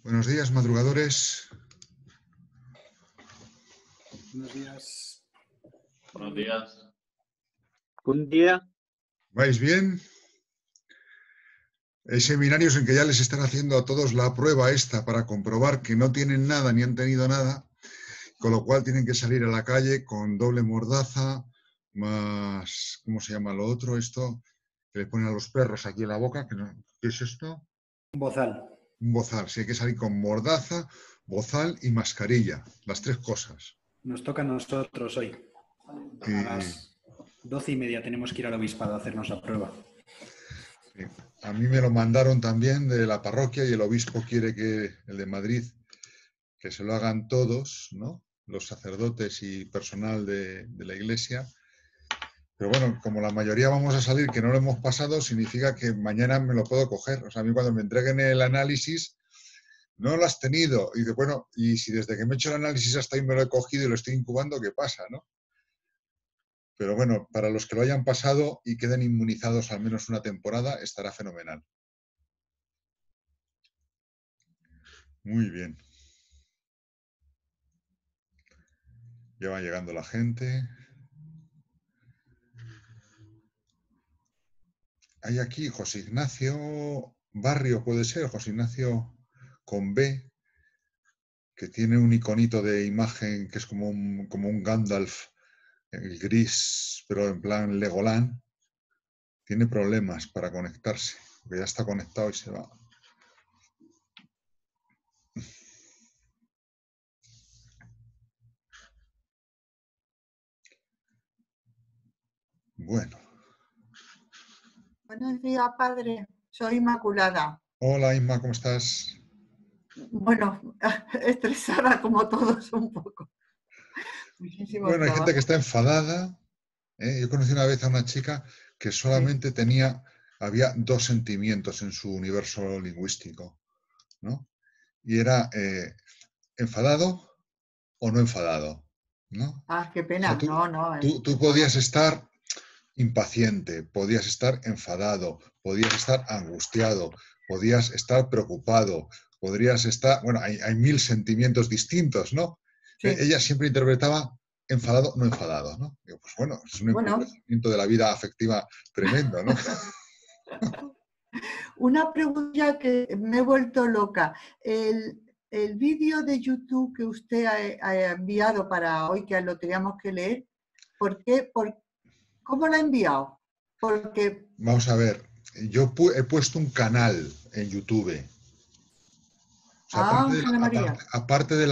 Buenos días, madrugadores. Buenos días. Buenos días. Un día. ¿Vais bien? Hay seminarios en que ya les están haciendo a todos la prueba esta para comprobar que no tienen nada ni han tenido nada, con lo cual tienen que salir a la calle con doble mordaza, más, ¿cómo se llama lo otro? Esto que le ponen a los perros aquí en la boca. ¿Qué es esto? Un bozal. Un bozal. Sí, hay que salir con mordaza, bozal y mascarilla. Las tres cosas. Nos toca a nosotros hoy. A las 12:30 tenemos que ir al obispado a hacernos la prueba. Sí. A mí me lo mandaron también de la parroquia y el obispo quiere que, el de Madrid, que se lo hagan todos, ¿no? Los sacerdotes y personal de la iglesia. Pero bueno, como la mayoría vamos a salir que no lo hemos pasado, significa que mañana me lo puedo coger. O sea, a mí cuando me entreguen el análisis, no lo has tenido. Y dice, bueno, y si desde que me he hecho el análisis hasta ahí me lo he cogido y lo estoy incubando, ¿qué pasa, no? Pero bueno, para los que lo hayan pasado y queden inmunizados al menos una temporada, estará fenomenal. Muy bien. Ya va llegando la gente. Hay aquí José Ignacio Barrio, puede ser, José Ignacio con B, que tiene un iconito de imagen que es como un Gandalf, el gris, pero en plan Legoland. Tiene problemas para conectarse, porque ya está conectado y se va. Bueno. Buenos días, padre. Soy Inmaculada. Hola, Inma, ¿cómo estás? Bueno, estresada como todos un poco. Muchísimo Bueno, hay trabajo. gente que está enfadada. Yo conocí una vez a una chica que solamente había dos sentimientos en su universo lingüístico, ¿no? Y era enfadado o no enfadado, ¿no? Ah, qué O pena. sea, tú podías estar impaciente, podías estar enfadado, podías estar angustiado, podías estar preocupado, podrías estar... Bueno, hay mil sentimientos distintos, ¿no? Sí. Ella siempre interpretaba enfadado, no enfadado, ¿no? Digo, pues bueno, es un empobrecimiento de la vida afectiva tremendo, ¿no? Una pregunta que me he vuelto loca. El vídeo de YouTube que usted ha enviado para hoy, que lo teníamos que leer, ¿cómo lo ha enviado? Porque... Vamos a ver, yo he puesto un canal en YouTube. O sea, aparte de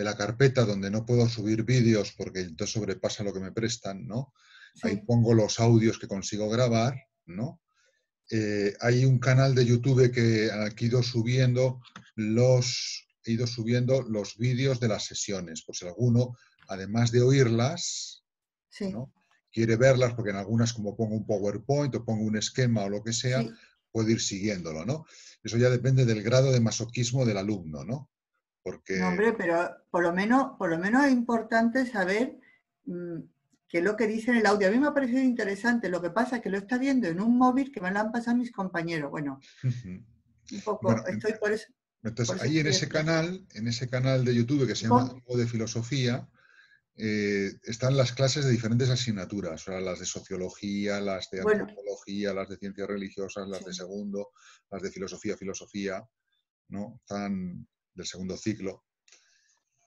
la carpeta donde no puedo subir vídeos porque entonces sobrepasa lo que me prestan, ¿no? Sí. Ahí pongo los audios que consigo grabar, ¿no? Hay un canal de YouTube que he ido subiendo los vídeos de las sesiones, por si alguno, además de oírlas, sí, ¿no? Quiere verlas, porque en algunas, como pongo un PowerPoint o pongo un esquema o lo que sea, sí, puede ir siguiéndolo, ¿no? Eso ya depende del grado de masoquismo del alumno, ¿no? Porque... No, hombre, pero por lo menos es importante saber qué es lo que dice en el audio. A mí me ha parecido interesante. Lo que pasa es que lo está viendo en un móvil que me lo han pasado mis compañeros. Bueno, un poco, bueno, estoy por eso. Entonces, por ahí en ese canal de YouTube que se llama Algo de Filosofía, están las clases de diferentes asignaturas, o sea, las de sociología, las de antropología, las de ciencias religiosas, las de segundo, las de filosofía, ¿no? Están del segundo ciclo.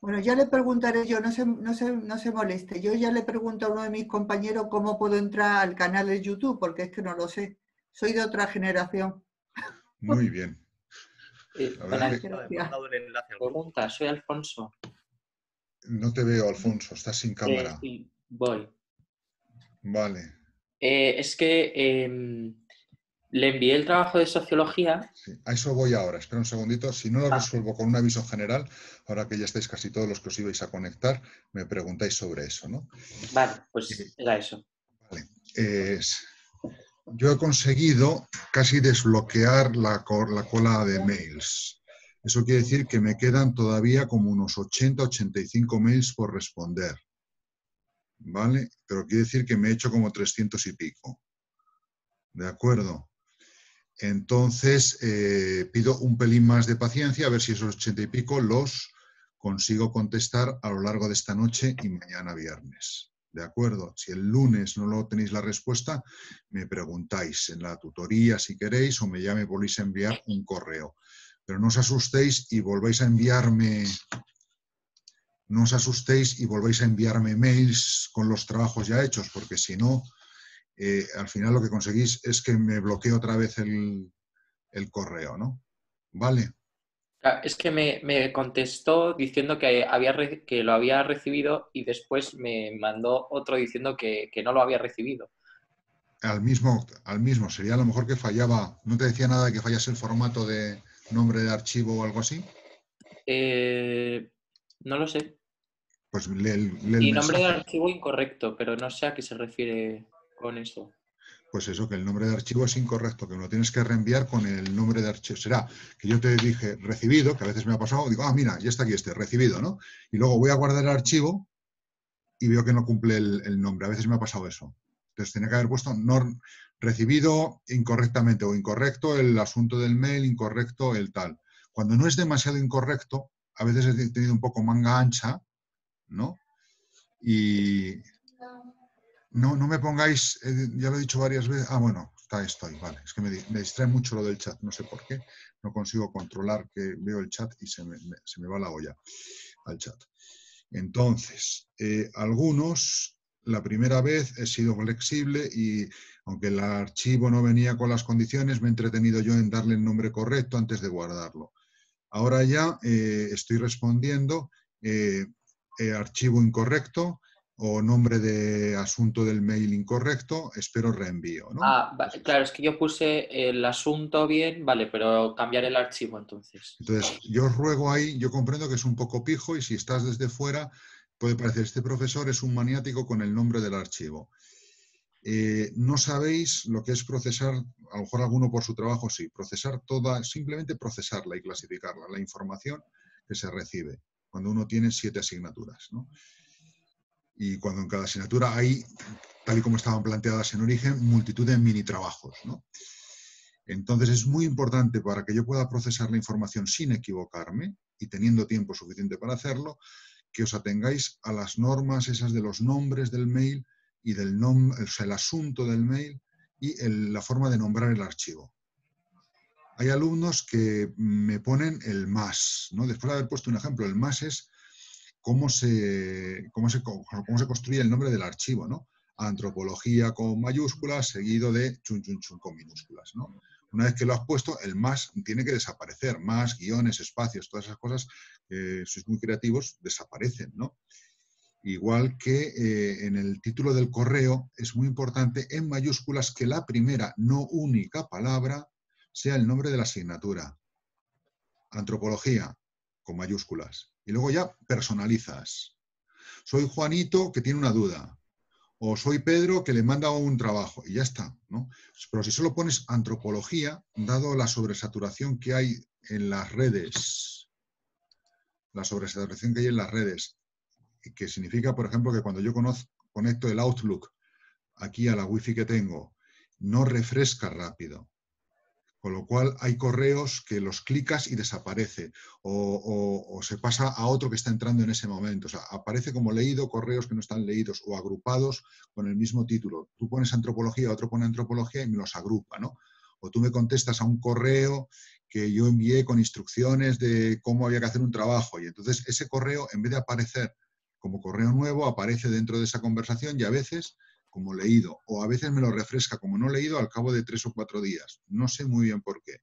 Bueno, ya le preguntaré yo, no se moleste, yo ya le pregunto a uno de mis compañeros cómo puedo entrar al canal de YouTube, porque es que no lo sé, soy de otra generación. Muy bien. Pregunta, soy Alfonso. No te veo, Alfonso, estás sin cámara. Voy. Vale. Es que le envié el trabajo de sociología. Sí, a eso voy ahora. Espera un segundito. Si no lo resuelvo con un aviso general, ahora que ya estáis casi todos los que os ibais a conectar, me preguntáis sobre eso, ¿no? Vale, pues era eso. Vale. Yo he conseguido casi desbloquear la cola de mails. Eso quiere decir que me quedan todavía como unos 80-85 mails por responder. ¿Vale? Pero quiere decir que me he hecho como 300 y pico. ¿De acuerdo? Entonces, pido un pelín más de paciencia, a ver si esos 80 y pico los consigo contestar a lo largo de esta noche y mañana viernes. ¿De acuerdo? Si el lunes no lo tenéis la respuesta, me preguntáis en la tutoría si queréis o ya me volvéis a enviar un correo. Pero no os asustéis y volvéis a enviarme... No os asustéis y volvéis a enviarme mails con los trabajos ya hechos, porque si no, al final lo que conseguís es que me bloquee otra vez el correo, ¿no? ¿Vale? Es que me contestó diciendo que, que lo había recibido y después me mandó otro diciendo que no lo había recibido. Al mismo. Sería a lo mejor que fallaba. ¿No te decía nada de que fallase el formato de nombre de archivo o algo así? No lo sé. Pues lee el Y nombre de mensaje. archivo incorrecto, pero no sé a qué se refiere con eso. Pues eso, que el nombre de archivo es incorrecto, que me lo tienes que reenviar con el nombre de archivo. Será que yo te dije recibido, que a veces me ha pasado, digo, mira, ya está aquí recibido, ¿no? Y luego voy a guardar el archivo y veo que no cumple el nombre. A veces me ha pasado eso. Entonces tenía que haber puesto no recibido incorrectamente o incorrecto el asunto del mail, incorrecto el tal. Cuando no es demasiado incorrecto, a veces he tenido un poco manga ancha, ¿no? Y no me pongáis, ya lo he dicho varias veces, bueno, estoy, vale. Es que me distrae mucho lo del chat, no sé por qué. No consigo controlar que veo el chat y se me va la olla al chat. Entonces, algunos, la primera vez he sido flexible y aunque el archivo no venía con las condiciones, me he entretenido yo en darle el nombre correcto antes de guardarlo. Ahora ya estoy respondiendo archivo incorrecto o nombre de asunto del mail incorrecto, espero reenvío, ¿no? Claro, es que yo puse el asunto bien, vale, pero cambiar el archivo entonces. Entonces, yo os ruego ahí, yo comprendo que es un poco pijo y si estás desde fuera puede parecer, este profesor es un maniático con el nombre del archivo. No sabéis lo que es procesar, a lo mejor alguno por su trabajo sí, procesar simplemente procesarla y clasificarla, la información que se recibe cuando uno tiene 7 asignaturas, ¿no? Y cuando en cada asignatura hay, tal y como estaban planteadas en origen, multitud de mini trabajos, ¿no? Entonces es muy importante para que yo pueda procesar la información sin equivocarme y teniendo tiempo suficiente para hacerlo, que os atengáis a las normas esas de los nombres del mail y del el asunto del mail y la forma de nombrar el archivo. Hay alumnos que me ponen el más, ¿no? Después de haber puesto un ejemplo, el más es cómo se construye el nombre del archivo, ¿no? Antropología con mayúsculas, seguido de chun chun chun con minúsculas, ¿no? Una vez que lo has puesto, el más tiene que desaparecer. Más, guiones, espacios, todas esas cosas, sois muy creativos, desaparecen, ¿no? Igual que en el título del correo, es muy importante en mayúsculas que la primera, no única palabra, sea el nombre de la asignatura. Antropología, con mayúsculas. Y luego ya personalizas. Soy Juanito, que tiene una duda. O soy Pedro, que le manda un trabajo. Y ya está, ¿no? Pero si solo pones antropología, dado la sobresaturación que hay en las redes, que significa, por ejemplo, que cuando yo conecto el Outlook aquí a la Wi-Fi que tengo, no refresca rápido. Con lo cual hay correos que los clicas y desaparece o se pasa a otro que está entrando en ese momento. O sea, aparece como leído correos que no están leídos o agrupados con el mismo título. Tú pones antropología, otro pone antropología y me los agrupa, ¿no? O tú me contestas a un correo que yo envié con instrucciones de cómo había que hacer un trabajo y entonces ese correo, en vez de aparecer como correo nuevo, aparece dentro de esa conversación y a veces como leído, o a veces me lo refresca como no leído al cabo de 3 o 4 días. No sé muy bien por qué,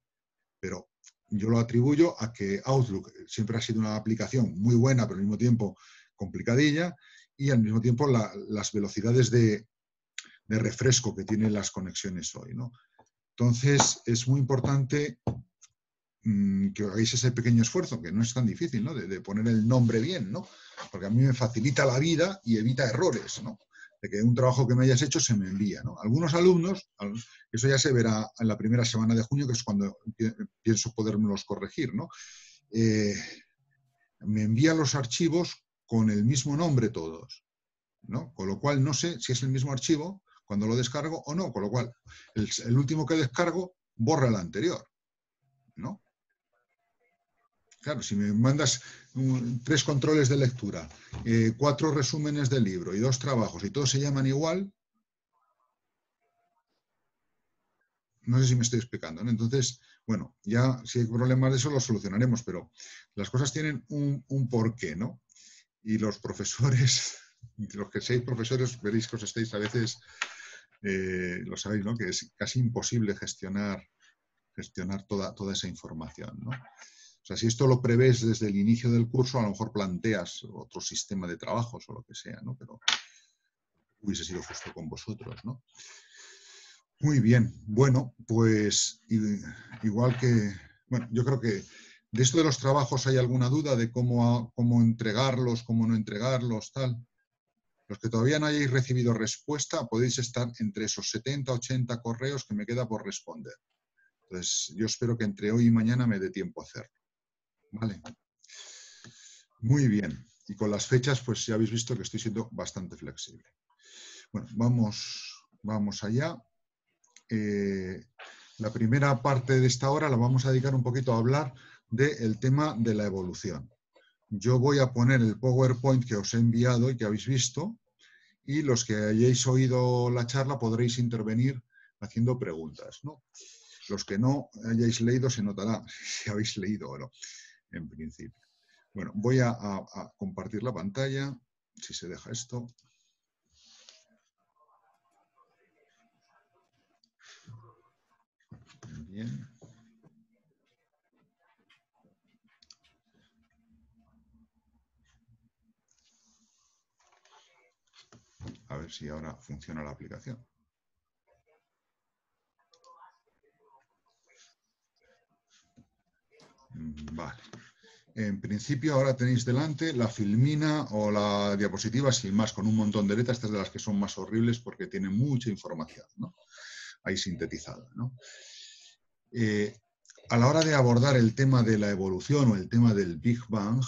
pero yo lo atribuyo a que Outlook siempre ha sido una aplicación muy buena, pero al mismo tiempo complicadilla, y al mismo tiempo las velocidades de refresco que tienen las conexiones hoy, ¿no? Entonces, es muy importante que hagáis ese pequeño esfuerzo, que no es tan difícil, ¿no? De poner el nombre bien, ¿no? Porque a mí me facilita la vida y evita errores, ¿no? De que un trabajo que me hayas hecho se me envía, ¿no? Algunos alumnos, eso ya se verá en la primera semana de junio, que es cuando pienso podérmelos corregir, ¿no? Me envían los archivos con el mismo nombre todos, ¿no? Con lo cual no sé si es el mismo archivo cuando lo descargo o no, con lo cual el último que descargo borra la anterior, ¿no? Claro, si me mandas 3 controles de lectura, 4 resúmenes del libro y 2 trabajos y todos se llaman igual, no sé si me estoy explicando, ¿no? Entonces, bueno, ya si hay problemas de eso los solucionaremos, pero las cosas tienen un porqué, ¿no? Y los profesores, los que seáis profesores, veréis que os estáis a veces, lo sabéis, ¿no? Que es casi imposible gestionar toda esa información, ¿no? O sea, si esto lo prevés desde el inicio del curso, a lo mejor planteas otro sistema de trabajos o lo que sea, ¿no? Pero hubiese sido justo con vosotros, ¿no? Muy bien. Bueno, pues igual que... Bueno, yo creo que de esto de los trabajos hay alguna duda de cómo entregarlos, cómo no entregarlos, tal. Los que todavía no hayáis recibido respuesta, podéis estar entre esos 70, 80 correos que me queda por responder. Entonces, yo espero que entre hoy y mañana me dé tiempo a hacerlo. ¿Vale? Muy bien. Y con las fechas, pues ya habéis visto que estoy siendo bastante flexible. Bueno, vamos allá. La primera parte de esta hora la vamos a dedicar un poquito a hablar del tema de la evolución. Yo voy a poner el PowerPoint que os he enviado y que habéis visto, y los que hayáis oído la charla podréis intervenir haciendo preguntas, ¿no? Los que no hayáis leído se notará si habéis leído o no, en principio. Bueno, voy a compartir la pantalla, si se deja esto. Bien. A ver si ahora funciona la aplicación. Vale. En principio ahora tenéis delante la filmina o la diapositiva sin más, con un montón de letras, estas de las que son más horribles porque tienen mucha información, ¿no? Ahí sintetizada, ¿no? A la hora de abordar el tema de la evolución o el tema del Big Bang,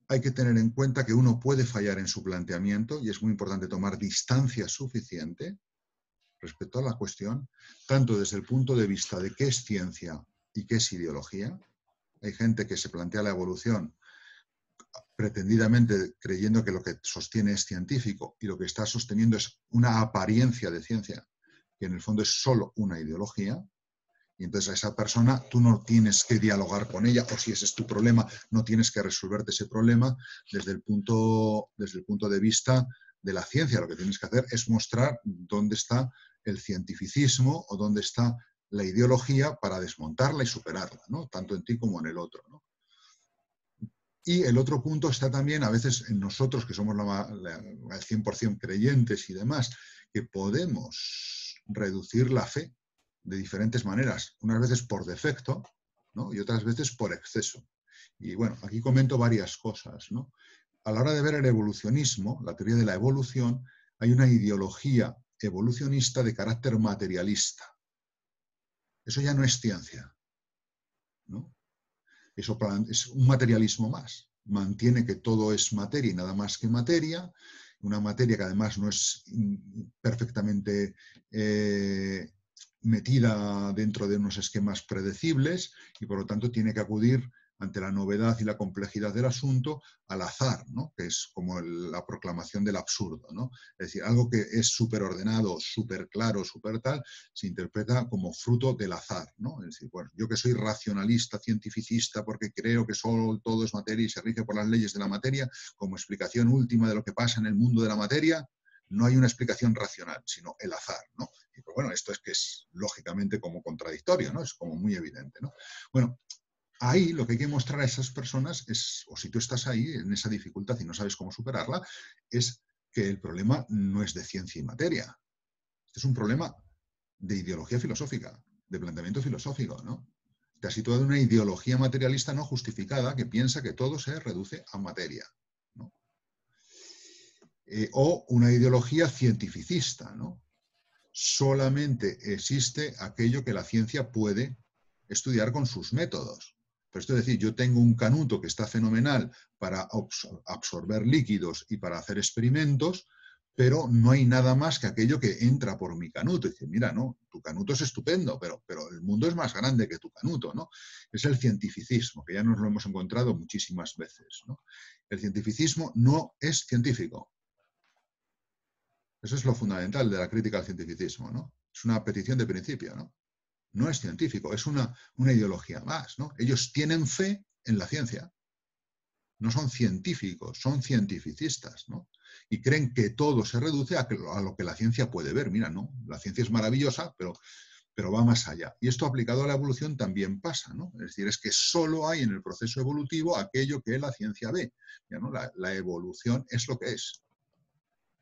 hay que tener en cuenta que uno puede fallar en su planteamiento y es muy importante tomar distancia suficiente respecto a la cuestión, tanto desde el punto de vista de qué es ciencia y qué es ideología. Hay gente que se plantea la evolución pretendidamente creyendo que lo que sostiene es científico y lo que está sosteniendo es una apariencia de ciencia, que en el fondo es solo una ideología. Y entonces a esa persona tú no tienes que dialogar con ella, o si ese es tu problema, no tienes que resolverte ese problema desde el punto de vista de la ciencia. Lo que tienes que hacer es mostrar dónde está el cientificismo o dónde está la ideología para desmontarla y superarla, ¿no? Tanto en ti como en el otro, ¿no? Y el otro punto está también, a veces en nosotros, que somos al 100% creyentes y demás, que podemos reducir la fe de diferentes maneras, unas veces por defecto, ¿no? Y otras veces por exceso. Y bueno, aquí comento varias cosas, ¿no? A la hora de ver el evolucionismo, la teoría de la evolución, hay una ideología evolucionista de carácter materialista. Eso ya no es ciencia, ¿no? Eso es un materialismo más. Mantiene que todo es materia y nada más que materia. Una materia que además no es perfectamente metida dentro de unos esquemas predecibles y por lo tanto tiene que acudir ante la novedad y la complejidad del asunto al azar, ¿no? Que es como la proclamación del absurdo, ¿no? Es decir, algo que es súper ordenado, súper claro, súper tal, se interpreta como fruto del azar, ¿no? Es decir, bueno, yo que soy racionalista, cientificista, porque creo que solo todo es materia y se rige por las leyes de la materia, como explicación última de lo que pasa en el mundo de la materia, no hay una explicación racional, sino el azar, ¿no? Y pues bueno, esto es que es lógicamente como contradictorio, ¿no? Es como muy evidente, ¿no? Bueno, ahí lo que hay que mostrar a esas personas es, o si tú estás ahí en esa dificultad y no sabes cómo superarla, es que el problema no es de ciencia y materia. Este es un problema de ideología filosófica, de planteamiento filosófico, ¿no? Te has situado en una ideología materialista no justificada que piensa que todo se reduce a materia, ¿no? O una ideología cientificista, ¿no? Solamente existe aquello que la ciencia puede estudiar con sus métodos. Pero esto es decir, yo tengo un canuto que está fenomenal para absorber líquidos y para hacer experimentos, pero no hay nada más que aquello que entra por mi canuto. Y dice, mira, no, tu canuto es estupendo, pero el mundo es más grande que tu canuto, ¿no? Es el cientificismo, que ya nos lo hemos encontrado muchísimas veces, ¿no? El cientificismo no es científico. Eso es lo fundamental de la crítica al cientificismo, ¿no? Es una petición de principio, ¿no? No es científico, es una ideología más, ¿no? Ellos tienen fe en la ciencia. No son científicos, son cientificistas, ¿no? Y creen que todo se reduce a lo que la ciencia puede ver. Mira, no, la ciencia es maravillosa, pero va más allá. Y esto aplicado a la evolución también pasa, ¿no? Es decir, es que solo hay en el proceso evolutivo aquello que la ciencia ve. ¿Ya, no? La evolución es lo que es.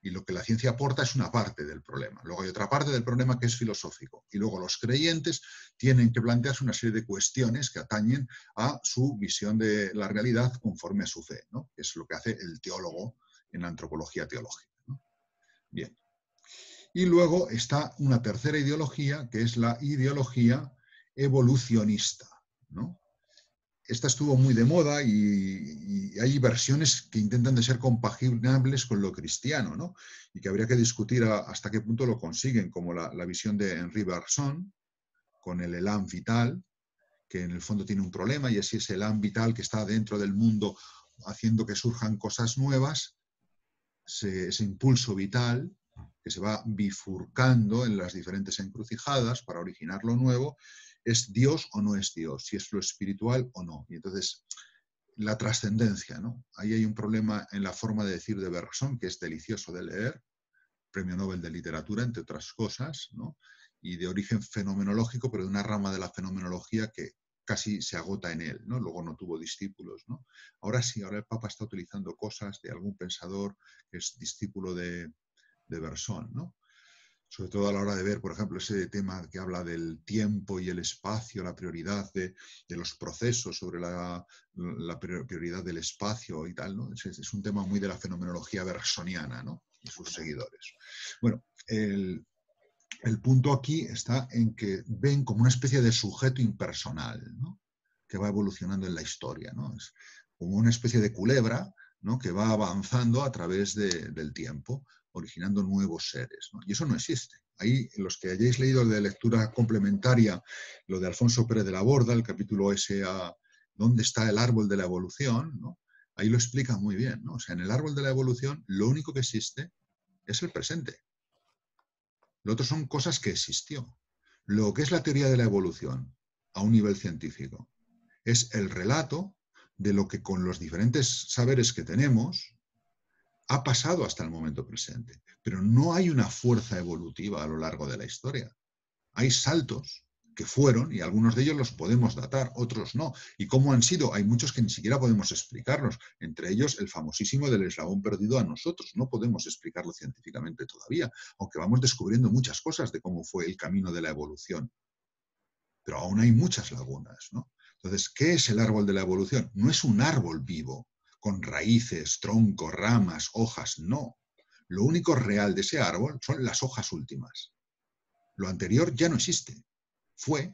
Y lo que la ciencia aporta es una parte del problema. Luego hay otra parte del problema que es filosófico. Y luego los creyentes tienen que plantearse una serie de cuestiones que atañen a su visión de la realidad conforme a su fe, ¿no? Que es lo que hace el teólogo en la antropología teológica, ¿no? Bien. Y luego está una tercera ideología, que es la ideología evolucionista, ¿no? Esta estuvo muy de moda y hay versiones que intentan de ser compaginables con lo cristiano, ¿no? Y que habría que discutir hasta qué punto lo consiguen, como la visión de Henri Bergson, con el elan vital, que en el fondo tiene un problema, y así es el elan vital que está dentro del mundo haciendo que surjan cosas nuevas, ese impulso vital que se va bifurcando en las diferentes encrucijadas para originar lo nuevo. ¿Es Dios o no es Dios? Si es lo espiritual o no. Y entonces, la trascendencia, ¿no? Ahí hay un problema en la forma de decir de Bergson, que es delicioso de leer, premio Nobel de Literatura, entre otras cosas, ¿no? Y de origen fenomenológico, pero de una rama de la fenomenología que casi se agota en él, ¿no? Luego no tuvo discípulos, ¿no? Ahora sí, ahora el Papa está utilizando cosas de algún pensador que es discípulo de Bergson, ¿no? Sobre todo a la hora de ver, por ejemplo, ese tema que habla del tiempo y el espacio, la prioridad de los procesos sobre la prioridad del espacio y tal, ¿no? Es un tema muy de la fenomenología bergsoniana, ¿no? Y sus seguidores. Bueno, el punto aquí está en que ven como una especie de sujeto impersonal, ¿no? Que va evolucionando en la historia, ¿no? Es como una especie de culebra, ¿no? Que va avanzando a través del tiempo, originando nuevos seres, ¿no? Y eso no existe. Ahí, los que hayáis leído de lectura complementaria, lo de Alfonso Pérez de la Borda, el capítulo ese a ¿dónde está el árbol de la evolución?, ¿no? Ahí lo explica muy bien, ¿no? O sea, en el árbol de la evolución lo único que existe es el presente. Lo otro son cosas que existió. Lo que es la teoría de la evolución a un nivel científico es el relato de lo que con los diferentes saberes que tenemos ha pasado hasta el momento presente. Pero no hay una fuerza evolutiva a lo largo de la historia. Hay saltos que fueron, y algunos de ellos los podemos datar, otros no. ¿Y cómo han sido? Hay muchos que ni siquiera podemos explicarlos, entre ellos el famosísimo del eslabón perdido a nosotros. No podemos explicarlo científicamente todavía, aunque vamos descubriendo muchas cosas de cómo fue el camino de la evolución. Pero aún hay muchas lagunas, ¿no? Entonces, ¿qué es el árbol de la evolución? No es un árbol vivo, con raíces, troncos, ramas, hojas, no. Lo único real de ese árbol son las hojas últimas. Lo anterior ya no existe.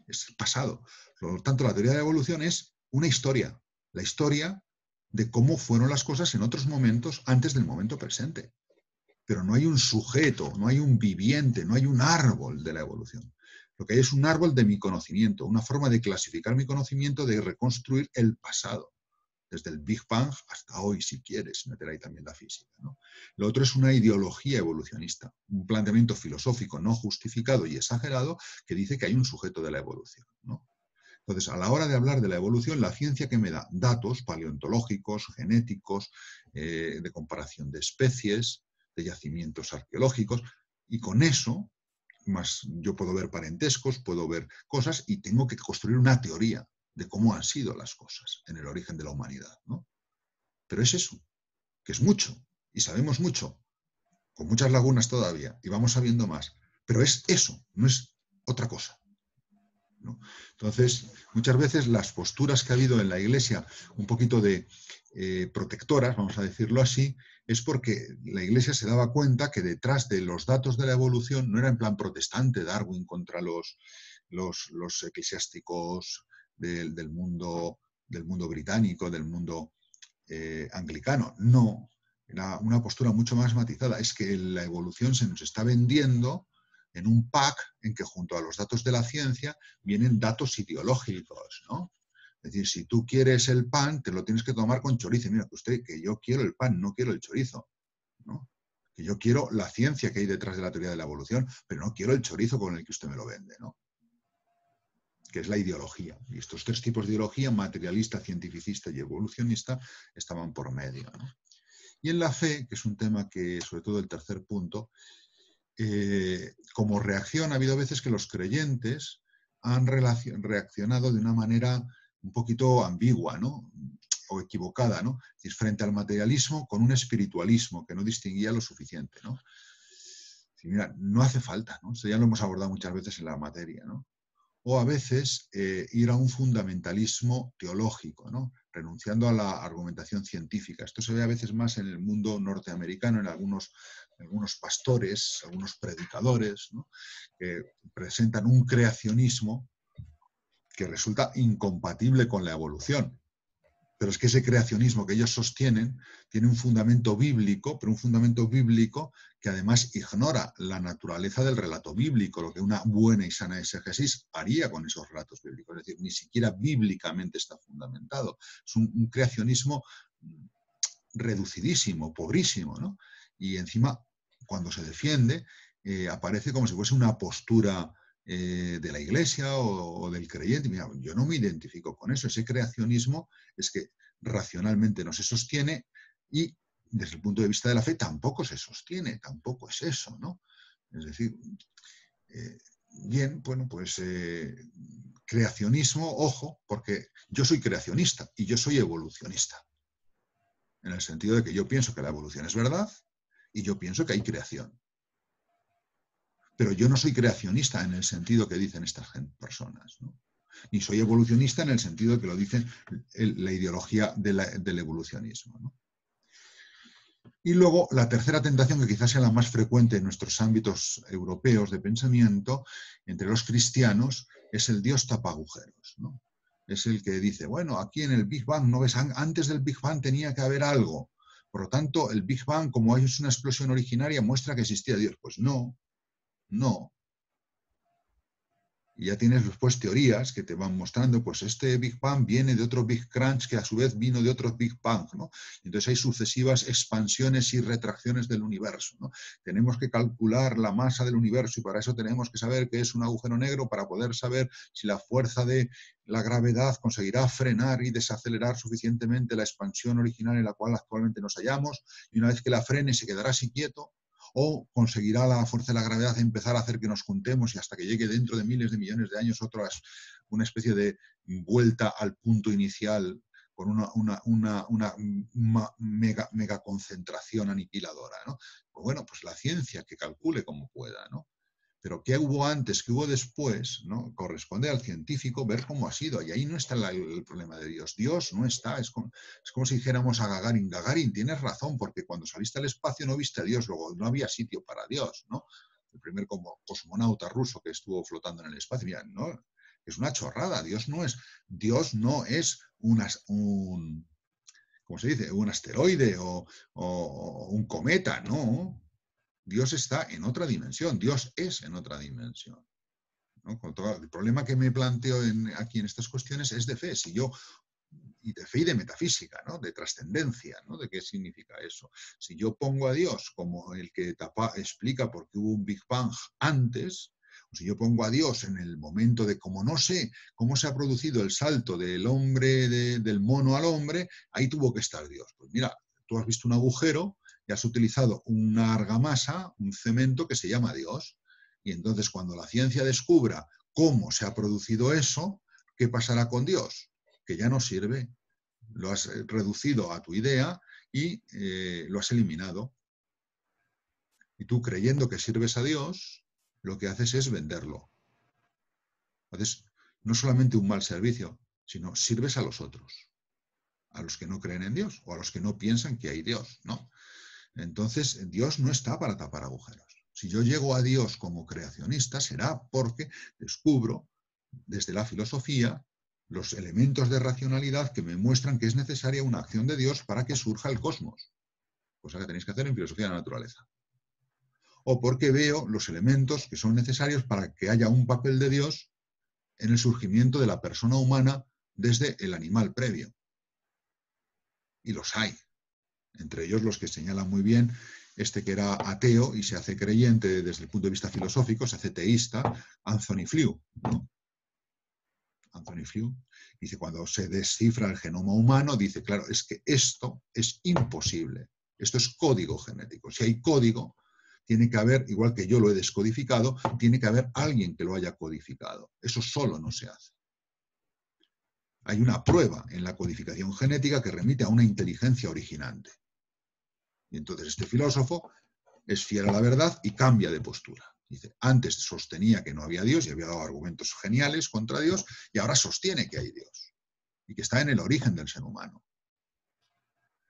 Es pasado. Por lo tanto, la teoría de la evolución es una historia. La historia de cómo fueron las cosas en otros momentos antes del momento presente. Pero no hay un sujeto, no hay un viviente, no hay un árbol de la evolución. Lo que hay es un árbol de mi conocimiento, una forma de clasificar mi conocimiento, de reconstruir el pasado, desde el Big Bang hasta hoy, si quieres, meter ahí también la física, ¿no? Lo otro es una ideología evolucionista, un planteamiento filosófico no justificado y exagerado que dice que hay un sujeto de la evolución, ¿no? Entonces, a la hora de hablar de la evolución, la ciencia que me da datos paleontológicos, genéticos, de comparación de especies, de yacimientos arqueológicos, y con eso, más yo puedo ver parentescos, puedo ver cosas y tengo que construir una teoría de cómo han sido las cosas en el origen de la humanidad, ¿no? Pero es eso, que es mucho, y sabemos mucho, con muchas lagunas todavía, y vamos sabiendo más, pero es eso, no es otra cosa, ¿no? Entonces, muchas veces las posturas que ha habido en la Iglesia, un poquito de protectoras, vamos a decirlo así, es porque la Iglesia se daba cuenta que detrás de los datos de la evolución no era en plan protestante, Darwin contra los eclesiásticos del mundo británico, del mundo anglicano. No, era una postura mucho más matizada. Es que la evolución se nos está vendiendo en un pack en que junto a los datos de la ciencia vienen datos ideológicos, ¿no? Es decir, si tú quieres el pan, te lo tienes que tomar con chorizo. Mira, que yo quiero el pan, no quiero el chorizo, ¿no? Que yo quiero la ciencia que hay detrás de la teoría de la evolución, pero no quiero el chorizo con el que usted me lo vende, ¿no? Que es la ideología. Y estos tres tipos de ideología, materialista, cientificista y evolucionista, estaban por medio, ¿no? Y en la fe, que es un tema que, sobre todo el tercer punto, como reacción, ha habido veces que los creyentes han reaccionado de una manera un poquito ambigua, ¿no? O equivocada, ¿no? Es decir, frente al materialismo con un espiritualismo que no distinguía lo suficiente, ¿no? Es decir, mira, no hace falta, ¿no? Esto ya lo hemos abordado muchas veces en la materia, ¿no? O a veces ir a un fundamentalismo teológico, ¿no? Renunciando a la argumentación científica. Esto se ve a veces más en el mundo norteamericano, en algunos pastores, algunos predicadores, ¿no? Que presentan un creacionismo que resulta incompatible con la evolución. Pero es que ese creacionismo que ellos sostienen tiene un fundamento bíblico, pero un fundamento bíblico que además ignora la naturaleza del relato bíblico, lo que una buena y sana exégesis haría con esos relatos bíblicos. Es decir, ni siquiera bíblicamente está fundamentado. Es un creacionismo reducidísimo, pobrísimo, ¿no? Y encima, cuando se defiende, aparece como si fuese una postura de la Iglesia o del creyente. Mira, yo no me identifico con eso. Ese creacionismo es que racionalmente no se sostiene y desde el punto de vista de la fe tampoco se sostiene, tampoco es eso, ¿no? Es decir, bien, bueno, pues creacionismo, ojo, porque yo soy creacionista y yo soy evolucionista. En el sentido de que yo pienso que la evolución es verdad y yo pienso que hay creación. Pero yo no soy creacionista en el sentido que dicen estas personas, ¿no? Ni soy evolucionista en el sentido que lo dice la ideología del evolucionismo, ¿no? Y luego la tercera tentación, que quizás sea la más frecuente en nuestros ámbitos europeos de pensamiento, entre los cristianos, es el Dios tapa agujeros, ¿no? Es el que dice, bueno, aquí en el Big Bang, ¿no ves? Antes del Big Bang tenía que haber algo. Por lo tanto, el Big Bang, como es una explosión originaria, muestra que existía Dios. Pues no. No. Y ya tienes después teorías que te van mostrando, pues este Big Bang viene de otro Big Crunch que a su vez vino de otro Big Bang, ¿no? Entonces hay sucesivas expansiones y retracciones del universo, ¿no? Tenemos que calcular la masa del universo y para eso tenemos que saber qué es un agujero negro para poder saber si la fuerza de la gravedad conseguirá frenar y desacelerar suficientemente la expansión original en la cual actualmente nos hallamos y una vez que la frene se quedará así quieto. O conseguirá la fuerza de la gravedad empezar a hacer que nos juntemos y hasta que llegue dentro de miles de millones de años una especie de vuelta al punto inicial con una mega concentración aniquiladora, ¿no? Pues bueno, pues la ciencia que calcule como pueda, ¿no? Pero qué hubo antes, qué hubo después, ¿no? Corresponde al científico ver cómo ha sido. Y ahí no está el problema de Dios. Dios no está. Es como si dijéramos a Gagarin, Gagarin, tienes razón, porque cuando saliste al espacio no viste a Dios, luego no había sitio para Dios, ¿no? El primer cosmonauta ruso que estuvo flotando en el espacio, mira, no, es una chorrada. Dios no es ¿cómo se dice? Un asteroide o un cometa, ¿no? Dios está en otra dimensión, Dios es en otra dimensión, ¿no? El problema que me planteo aquí en estas cuestiones es de fe, y de fe y de metafísica, ¿no? De trascendencia, ¿no? De qué significa eso. Si yo pongo a Dios como el que explica por qué hubo un Big Bang antes, o si yo pongo a Dios en el momento de como no sé cómo se ha producido el salto del hombre, del mono al hombre, ahí tuvo que estar Dios. Pues mira, tú has visto un agujero y has utilizado una argamasa, un cemento que se llama Dios. Y entonces cuando la ciencia descubra cómo se ha producido eso, ¿qué pasará con Dios? Que ya no sirve. Lo has reducido a tu idea y lo has eliminado. Y tú, creyendo que sirves a Dios, lo que haces es venderlo. Haces no solamente un mal servicio, sino sirves a los otros, a los que no creen en Dios o a los que no piensan que hay Dios, ¿no? Entonces, Dios no está para tapar agujeros. Si yo llego a Dios como creacionista, será porque descubro desde la filosofía los elementos de racionalidad que me muestran que es necesaria una acción de Dios para que surja el cosmos. cosa que tenéis que hacer en filosofía de la naturaleza. O porque veo los elementos que son necesarios para que haya un papel de Dios en el surgimiento de la persona humana desde el animal previo. Y los hay. Entre ellos los que señalan muy bien este que era ateo y se hace creyente desde el punto de vista filosófico, se hace teísta, Anthony Flew, ¿no? Anthony Flew dice, cuando se descifra el genoma humano, dice, claro, es que esto es imposible. Esto es código genético. Si hay código, tiene que haber, igual que yo lo he descodificado, tiene que haber alguien que lo haya codificado. Eso solo no se hace. Hay una prueba en la codificación genética que remite a una inteligencia originante. Y entonces este filósofo es fiel a la verdad y cambia de postura. Dice, antes sostenía que no había Dios y había dado argumentos geniales contra Dios, y ahora sostiene que hay Dios y que está en el origen del ser humano.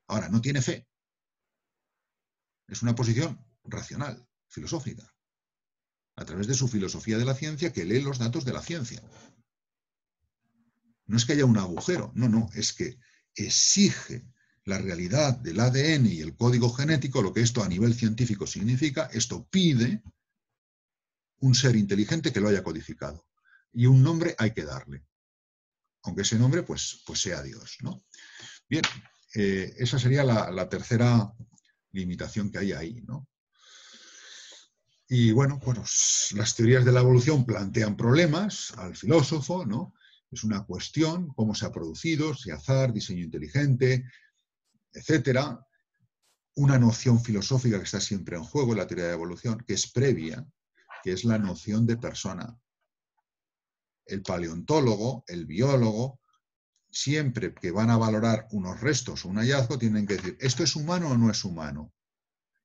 Ahora, no tiene fe. Es una posición racional, filosófica, a través de su filosofía de la ciencia, que lee los datos de la ciencia. No es que haya un agujero, no, es que exige la realidad del ADN y el código genético, lo que esto a nivel científico significa, esto pide un ser inteligente que lo haya codificado. Y un nombre hay que darle. Aunque ese nombre pues sea Dios, ¿no? Bien, esa sería la tercera limitación que hay ahí, ¿no? Y bueno, pues las teorías de la evolución plantean problemas al filósofo, ¿no? Es una cuestión, cómo se ha producido, si azar, diseño inteligente, etcétera. Una noción filosófica que está siempre en juego en la teoría de la evolución, que es previa, que es la noción de persona. El paleontólogo, el biólogo, siempre que van a valorar unos restos o un hallazgo, tienen que decir, ¿esto es humano o no es humano?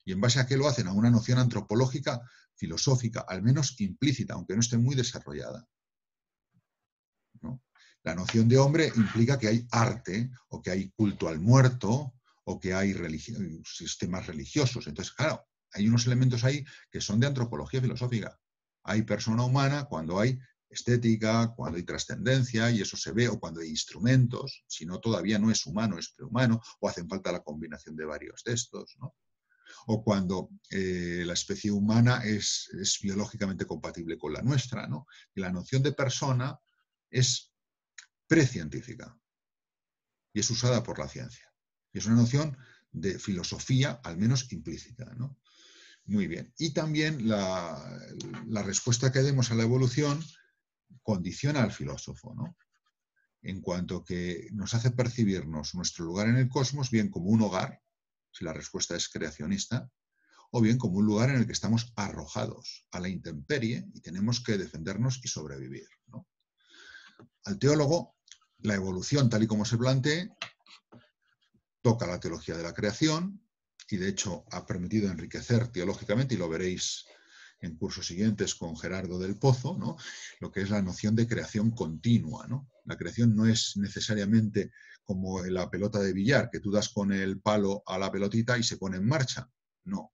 Y en base a qué lo hacen, a una noción antropológica, filosófica, al menos implícita, aunque no esté muy desarrollada, ¿no? La noción de hombre implica que hay arte, o que hay culto al muerto, o que hay sistemas religiosos. Entonces, claro, hay unos elementos ahí que son de antropología filosófica. Hay persona humana cuando hay estética, cuando hay trascendencia, y eso se ve, o cuando hay instrumentos, si no todavía no es humano, es prehumano, o hacen falta la combinación de varios de estos, ¿no? O cuando la especie humana es biológicamente compatible con la nuestra, ¿no? Y la noción de persona es precientífica y es usada por la ciencia. Y es una noción de filosofía, al menos implícita, ¿no? Muy bien. Y también la respuesta que demos a la evolución condiciona al filósofo, ¿no? En cuanto que nos hace percibirnos nuestro lugar en el cosmos, bien como un hogar, si la respuesta es creacionista, o bien como un lugar en el que estamos arrojados a la intemperie y tenemos que defendernos y sobrevivir, ¿no? Al teólogo, la evolución, tal y como se plantee, toca la teología de la creación y, de hecho, ha permitido enriquecer teológicamente, y lo veréis en cursos siguientes con Gerardo del Pozo, ¿no? Lo que es la noción de creación continua, ¿no? La creación no es necesariamente como la pelota de billar, que tú das con el palo a la pelotita y se pone en marcha. No.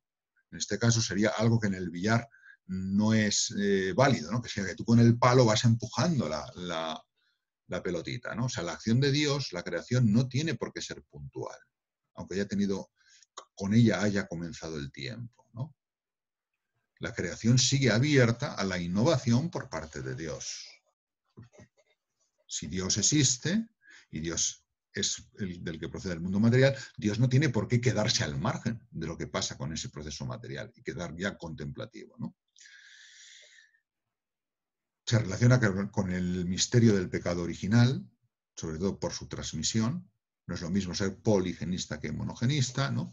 En este caso sería algo que en el billar no es válido, ¿no? Que sea que tú con el palo vas empujando la pelotita, ¿no? O sea, la acción de Dios, la creación, no tiene por qué ser puntual, aunque con ella haya comenzado el tiempo, ¿no? La creación sigue abierta a la innovación por parte de Dios. Si Dios existe y Dios es el del que procede el mundo material, Dios no tiene por qué quedarse al margen de lo que pasa con ese proceso material y quedar ya contemplativo, ¿no? Se relaciona con el misterio del pecado original, sobre todo por su transmisión. No es lo mismo ser poligenista que monogenista, ¿no?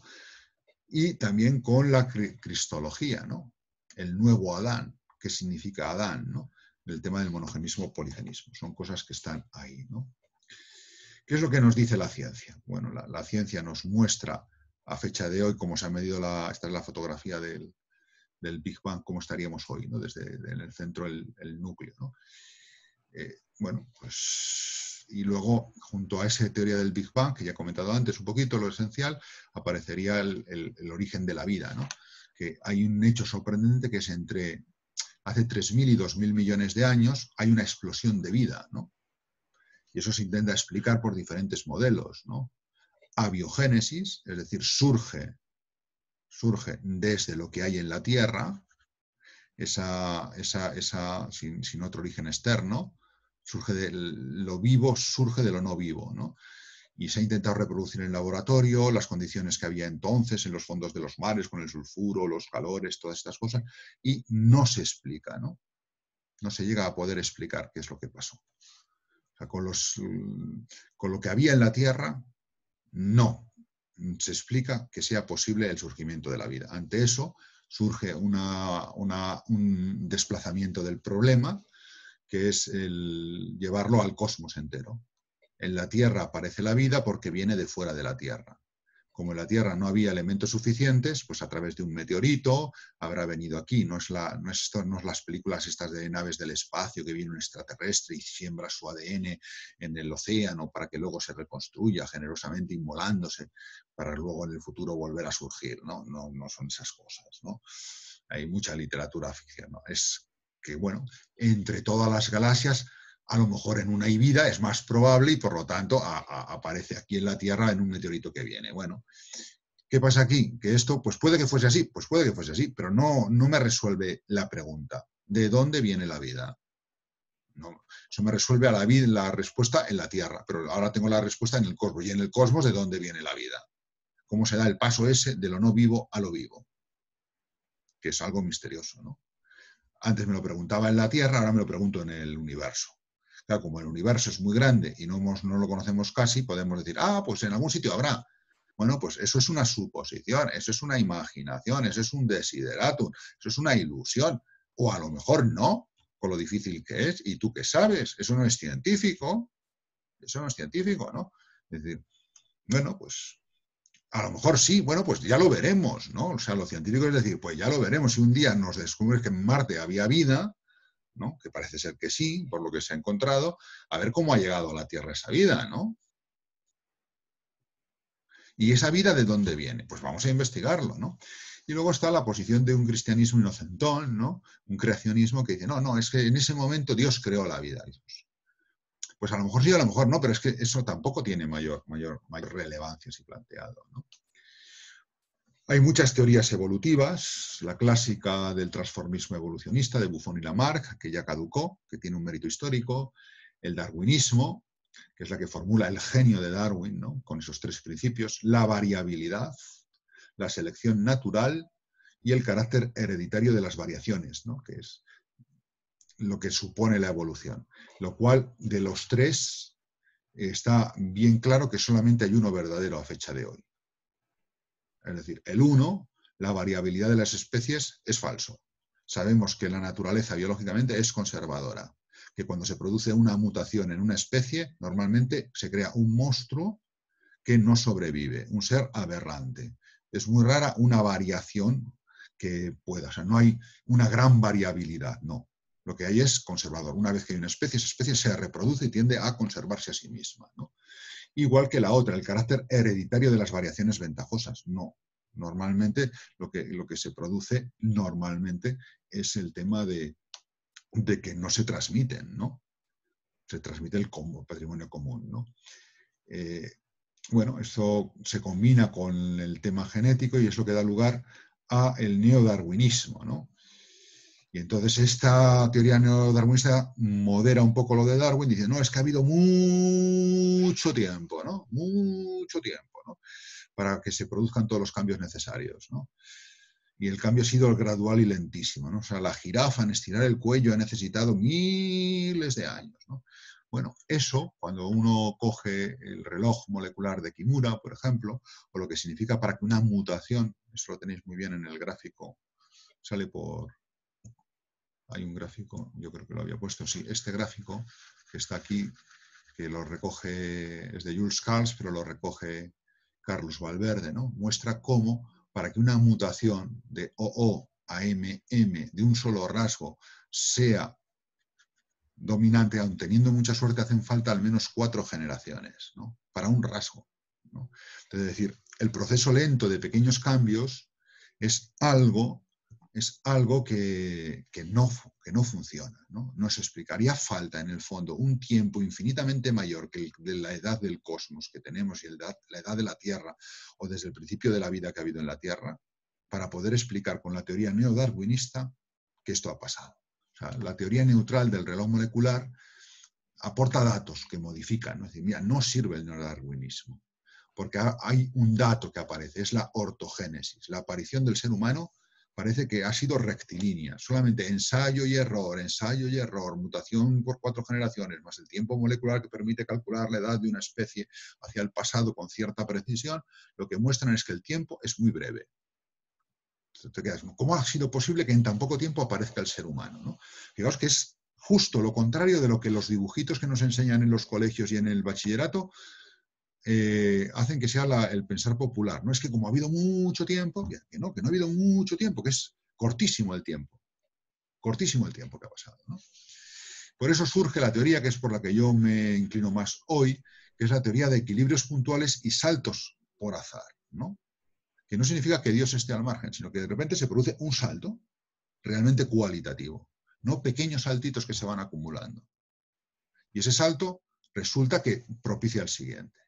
Y también con la cristología, ¿no? El nuevo Adán, ¿qué significa Adán, ¿no? El tema del monogenismo o poligenismo. Son cosas que están ahí, ¿no? ¿Qué es lo que nos dice la ciencia? Bueno, la ciencia nos muestra a fecha de hoy cómo se ha medido esta es la fotografía del Big Bang, cómo estaríamos hoy, ¿no? Desde en el centro el núcleo, ¿no? Bueno, pues, y luego, junto a esa teoría del Big Bang, que ya he comentado antes un poquito, lo esencial, aparecería el origen de la vida, ¿no? Que hay un hecho sorprendente que es entre hace 3.000 y 2.000 millones de años hay una explosión de vida, ¿no? Y eso se intenta explicar por diferentes modelos, ¿no? Abiogénesis, es decir, surge surge desde lo que hay en la Tierra, sin otro origen externo, surge de lo vivo, surge de lo no vivo, ¿no? Y se ha intentado reproducir en laboratorio las condiciones que había entonces en los fondos de los mares, con el sulfuro, los calores, todas estas cosas, y no se explica, ¿no? No se llega a poder explicar qué es lo que pasó. O sea, con lo que había en la Tierra, no se explica que sea posible el surgimiento de la vida. Ante eso surge un desplazamiento del problema, que es el llevarlo al cosmos entero. En la Tierra aparece la vida porque viene de fuera de la Tierra. Como en la Tierra no había elementos suficientes, pues a través de un meteorito habrá venido aquí. No es las películas estas de naves del espacio que viene un extraterrestre y siembra su ADN en el océano para que luego se reconstruya generosamente inmolándose para luego en el futuro volver a surgir. No son esas cosas, ¿no? Hay mucha literatura ficción, ¿no? Es que, bueno, entre todas las galaxias, a lo mejor en una hay vida, es más probable y por lo tanto aparece aquí en la Tierra en un meteorito que viene. Bueno, ¿qué pasa aquí? Que esto, pues puede que fuese así, pero no me resuelve la pregunta. ¿De dónde viene la vida? No, eso me resuelve a la respuesta en la Tierra, pero ahora tengo la respuesta en el cosmos. ¿Y en el cosmos de dónde viene la vida? ¿Cómo se da el paso ese de lo no vivo a lo vivo? Que es algo misterioso, ¿no? Antes me lo preguntaba en la Tierra, ahora me lo pregunto en el universo. Claro, como el universo es muy grande y no lo conocemos casi, podemos decir, pues en algún sitio habrá. Bueno, pues eso es una suposición, eso es una imaginación, eso es un desideratum, eso es una ilusión. O a lo mejor no, con lo difícil que es. ¿Y tú qué sabes? Eso no es científico. Eso no es científico, ¿no? Es decir, bueno, pues a lo mejor sí, bueno, pues ya lo veremos, ¿no? O sea, lo científico es decir, pues ya lo veremos. Si un día nos descubres que en Marte había vida, ¿no? Que parece ser que sí, por lo que se ha encontrado, a ver cómo ha llegado a la Tierra esa vida, ¿no? ¿Y esa vida de dónde viene? Pues vamos a investigarlo, ¿no? Y luego está la posición de un cristianismo inocentón, ¿no? Un creacionismo que dice, no, es que en ese momento Dios creó la vida. Pues a lo mejor sí, a lo mejor no, pero es que eso tampoco tiene mayor relevancia si planteado, ¿no? Hay muchas teorías evolutivas, la clásica del transformismo evolucionista de Buffon y Lamarck, que ya caducó, que tiene un mérito histórico, el darwinismo, que es la que formula el genio de Darwin, ¿no? Con esos tres principios, la variabilidad, la selección natural y el carácter hereditario de las variaciones, ¿no? Que es lo que supone la evolución. Lo cual, de los tres, está bien claro que solamente hay uno verdadero a fecha de hoy. Es decir, el uno, la variabilidad de las especies, es falso. Sabemos que la naturaleza biológicamente es conservadora, que cuando se produce una mutación en una especie, normalmente se crea un monstruo que no sobrevive, un ser aberrante. Es muy rara una variación que pueda, o sea, no hay una gran variabilidad, no. Lo que hay es conservador. Una vez que hay una especie, esa especie se reproduce y tiende a conservarse a sí misma, ¿no? Igual que la otra, el carácter hereditario de las variaciones ventajosas. No. Normalmente lo que se produce normalmente es el tema de que no se transmiten, ¿no? Se transmite el patrimonio común, ¿no? Bueno, esto se combina con el tema genético y es lo que da lugar a el neodarwinismo, ¿no? Y entonces esta teoría neodarwinista modera un poco lo de Darwin, dice, no, es que ha habido mucho tiempo, ¿no? Mucho tiempo, ¿no? Para que se produzcan todos los cambios necesarios, ¿no? Y el cambio ha sido gradual y lentísimo, ¿no? O sea, la jirafa en estirar el cuello ha necesitado miles de años, ¿no? Bueno, eso, cuando uno coge el reloj molecular de Kimura, por ejemplo, o lo que significa para que una mutación, eso lo tenéis muy bien en el gráfico, sale por... Hay un gráfico, yo creo que lo había puesto, sí, este gráfico que está aquí, que lo recoge, es de Jules Carls, pero lo recoge Carlos Valverde, ¿no? Muestra cómo para que una mutación de OO a MM de un solo rasgo sea dominante, aun teniendo mucha suerte, hacen falta al menos 4 generaciones, ¿no? Para un rasgo, ¿no? Es decir, el proceso lento de pequeños cambios es algo que no funciona, ¿no? No se explicaría falta, en el fondo, un tiempo infinitamente mayor que el de la edad del cosmos que tenemos y la edad de la Tierra, o desde el principio de la vida que ha habido en la Tierra, para poder explicar con la teoría neodarwinista que esto ha pasado. O sea, la teoría neutral del reloj molecular aporta datos que modifican, ¿no? Es decir, mira, no sirve el neodarwinismo, porque hay un dato que aparece, es la ortogénesis. La aparición del ser humano parece que ha sido rectilínea, solamente ensayo y error, mutación por 4 generaciones, más el tiempo molecular que permite calcular la edad de una especie hacia el pasado con cierta precisión, lo que muestran es que el tiempo es muy breve. Entonces te quedas, ¿cómo ha sido posible que en tan poco tiempo aparezca el ser humano, ¿no? Fijaos que es justo lo contrario de lo que los dibujitos que nos enseñan en los colegios y en el bachillerato hacen que sea el pensar popular. No es que como ha habido mucho tiempo, que no ha habido mucho tiempo, que es cortísimo el tiempo que ha pasado, ¿no? Por eso surge la teoría que es por la que yo me inclino más hoy, que es la teoría de equilibrios puntuales y saltos por azar, ¿no? Que no significa que Dios esté al margen, sino que de repente se produce un salto realmente cualitativo, no pequeños saltitos que se van acumulando. Y ese salto resulta que propicia el siguiente.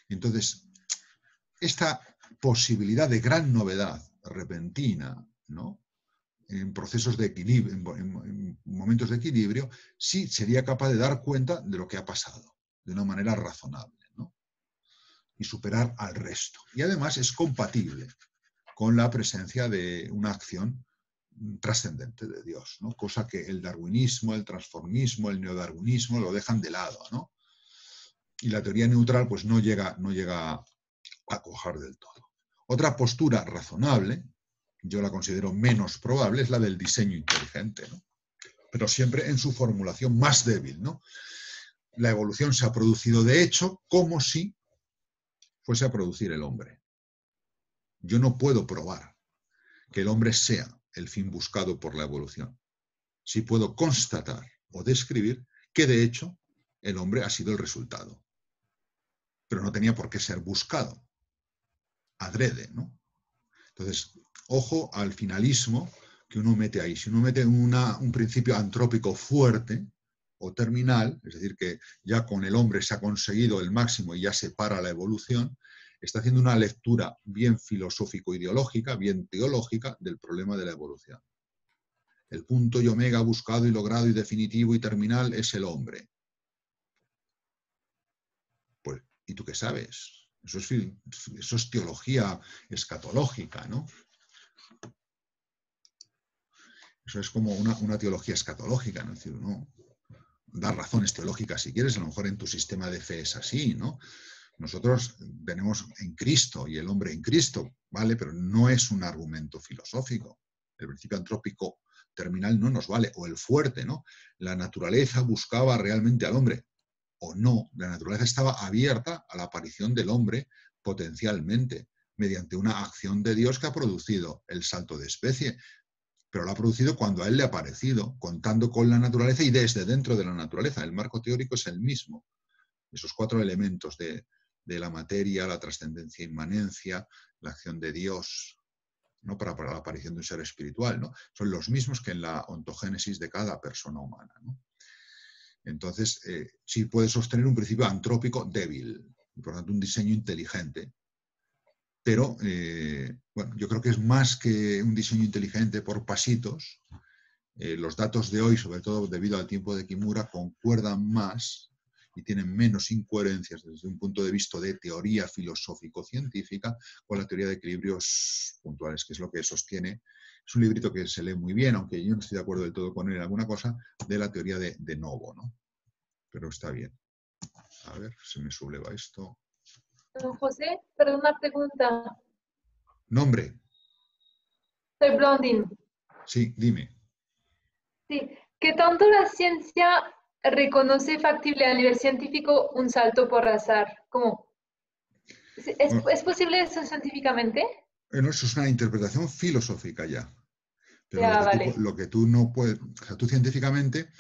Entonces, esta posibilidad de gran novedad repentina, ¿no?, en procesos de equilibrio, en momentos de equilibrio, sí sería capaz de dar cuenta de lo que ha pasado, de una manera razonable, ¿no?, y superar al resto. Y además es compatible con la presencia de una acción trascendente de Dios, ¿no?, cosa que el darwinismo, el transformismo, el neodarwinismo lo dejan de lado, ¿no? Y la teoría neutral pues no llega a cuajar del todo. Otra postura razonable, yo la considero menos probable, es la del diseño inteligente, ¿no?, pero siempre en su formulación más débil, ¿no? La evolución se ha producido de hecho como si fuese a producir el hombre. Yo no puedo probar que el hombre sea el fin buscado por la evolución. Sí puedo constatar o describir que de hecho el hombre ha sido el resultado. Pero no tenía por qué ser buscado, adrede, ¿no? Entonces, ojo al finalismo que uno mete ahí. Si uno mete un principio antrópico fuerte o terminal, es decir, que ya con el hombre se ha conseguido el máximo y ya se para la evolución, está haciendo una lectura bien filosófico-ideológica, bien teológica del problema de la evolución. El punto y omega buscado y logrado y definitivo y terminal es el hombre. Pues, ¿y tú qué sabes? Eso es teología escatológica, ¿no? Eso es como una teología escatológica, ¿no? Es decir, ¿no?, dar razones teológicas si quieres, a lo mejor en tu sistema de fe es así, ¿no? Nosotros tenemos en Cristo y el hombre en Cristo, ¿vale? Pero no es un argumento filosófico. El principio antrópico terminal no nos vale. O el fuerte, ¿no? La naturaleza buscaba realmente al hombre. O no, la naturaleza estaba abierta a la aparición del hombre potencialmente, mediante una acción de Dios que ha producido el salto de especie, pero lo ha producido cuando a él le ha parecido, contando con la naturaleza y desde dentro de la naturaleza. El marco teórico es el mismo. Esos 4 elementos de la materia, la trascendencia, inmanencia, la acción de Dios, ¿no?, para la aparición de un ser espiritual, ¿no?, son los mismos que en la ontogénesis de cada persona humana, ¿no? Entonces, sí puede sostener un principio antrópico débil, y por tanto un diseño inteligente. Pero, bueno, yo creo que es más que un diseño inteligente por pasitos. Los datos de hoy, sobre todo debido al tiempo de Kimura, concuerdan más y tienen menos incoherencias desde un punto de vista de teoría filosófico-científica con la teoría de equilibrios puntuales, que es lo que sostiene. Es un librito que se lee muy bien, aunque yo no estoy de acuerdo del todo con él en alguna cosa, de la teoría de Novo, ¿no? Pero está bien. A ver, se me subleva esto. Don José, perdón, una pregunta. Nombre. Soy Blondin. Sí, dime. Sí. ¿Qué tanto la ciencia reconoce factible a nivel científico un salto por azar? ¿Cómo? ¿Es posible eso científicamente? Bueno, eso es una interpretación filosófica ya. Pero Ya, vale. lo que tú no puedes... O sea, tú científicamente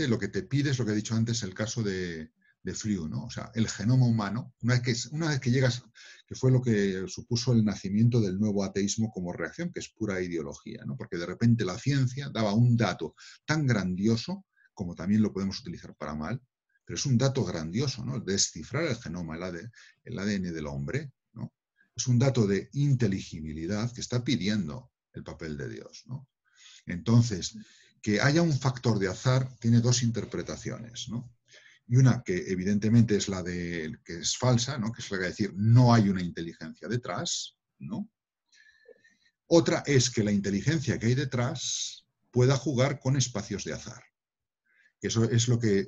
lo que te pide es lo que he dicho antes, el caso de Flew, ¿no? O sea, el genoma humano, una vez que llegas, que fue lo que supuso el nacimiento del nuevo ateísmo como reacción, que es pura ideología, ¿no? Porque de repente la ciencia daba un dato tan grandioso, como también lo podemos utilizar para mal, pero es un dato grandioso, ¿no? Descifrar el genoma, el ADN del hombre, ¿no? Es un dato de inteligibilidad que está pidiendo el papel de Dios, ¿no? Entonces, que haya un factor de azar tiene dos interpretaciones, ¿no? Y una que evidentemente es la de que es falsa, ¿no? Que es la de decir no hay una inteligencia detrás, ¿no? Otra es que la inteligencia que hay detrás pueda jugar con espacios de azar. Eso es lo que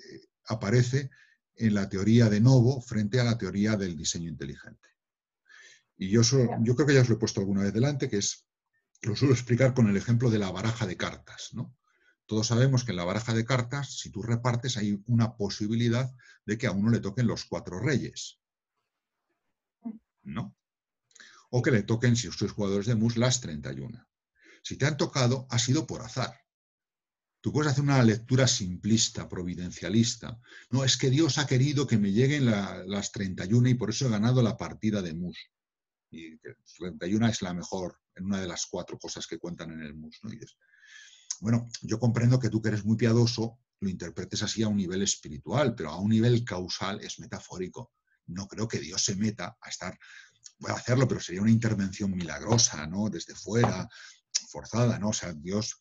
aparece en la teoría de Novo frente a la teoría del diseño inteligente. Y yo creo que ya os lo he puesto alguna vez delante, que es, lo suelo explicar con el ejemplo de la baraja de cartas, ¿no? Todos sabemos que en la baraja de cartas, si tú repartes, hay una posibilidad de que a uno le toquen los 4 reyes, ¿no? O que le toquen, si sois jugadores de mus, las 31. Si te han tocado, ha sido por azar. Tú puedes hacer una lectura simplista, providencialista. No, es que Dios ha querido que me lleguen las 31 y por eso he ganado la partida de mus. Y que 31 es la mejor, en una de las 4 cosas que cuentan en el mus, ¿no? Y dices, bueno, yo comprendo que tú que eres muy piadoso lo interpretes así a un nivel espiritual, pero a un nivel causal es metafórico. No creo que Dios se meta a estar, voy a hacerlo, pero sería una intervención milagrosa, ¿no? Desde fuera, forzada, ¿no? O sea, Dios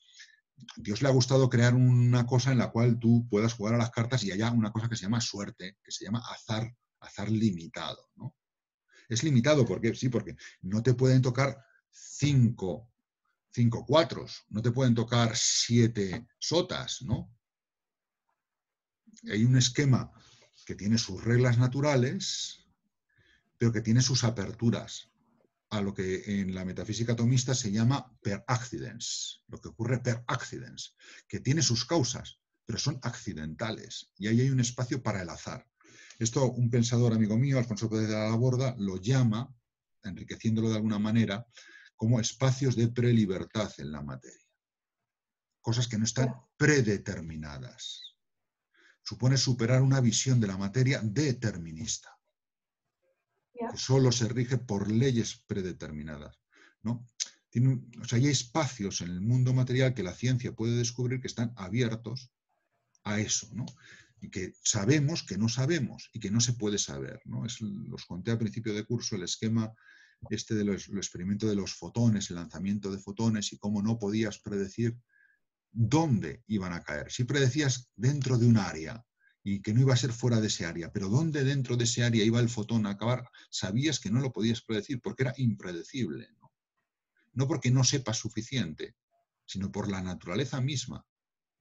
le ha gustado crear una cosa en la cual tú puedas jugar a las cartas y haya una cosa que se llama suerte, que se llama azar limitado, ¿no? Es limitado porque sí, porque no te pueden tocar 5 cuatros, no te pueden tocar 7 sotas, ¿no? Hay un esquema que tiene sus reglas naturales, pero que tiene sus aperturas a lo que en la metafísica atomista se llama per accidens, lo que ocurre per accidens, que tiene sus causas, pero son accidentales, y ahí hay un espacio para el azar. Esto un pensador amigo mío, Alfonso Pérez de la Borda, lo llama, enriqueciéndolo de alguna manera, como espacios de prelibertad en la materia. Cosas que no están predeterminadas. Supone superar una visión de la materia determinista, que solo se rige por leyes predeterminadas, ¿no? O sea, hay espacios en el mundo material que la ciencia puede descubrir que están abiertos a eso, ¿no? Y que sabemos que no sabemos y que no se puede saber, ¿no? Los conté al principio de curso el esquema del experimento de los fotones, el lanzamiento de fotones y cómo no podías predecir dónde iban a caer. Si predecías dentro de un área y que no iba a ser fuera de ese área, pero dónde dentro de ese área iba el fotón a acabar, sabías que no lo podías predecir porque era impredecible, ¿no? No porque no sepas suficiente, sino por la naturaleza misma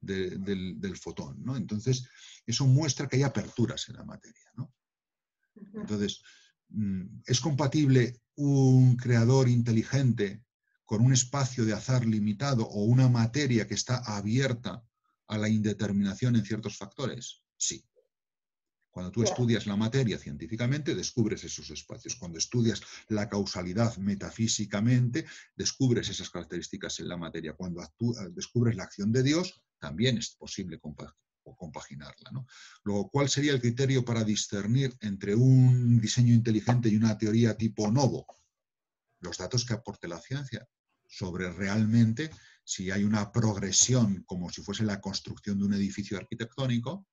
del fotón, ¿no? Entonces, eso muestra que hay aperturas en la materia, ¿no? Entonces, ¿es compatible un creador inteligente con un espacio de azar limitado o una materia que está abierta a la indeterminación en ciertos factores? Sí. Cuando tú estudias la materia científicamente, descubres esos espacios. Cuando estudias la causalidad metafísicamente, descubres esas características en la materia. Cuando descubres la acción de Dios, también es posible compaginarla, ¿no? Luego, ¿cuál sería el criterio para discernir entre un diseño inteligente y una teoría tipo Novo? Los datos que aporte la ciencia sobre realmente si hay una progresión como si fuese la construcción de un edificio arquitectónico,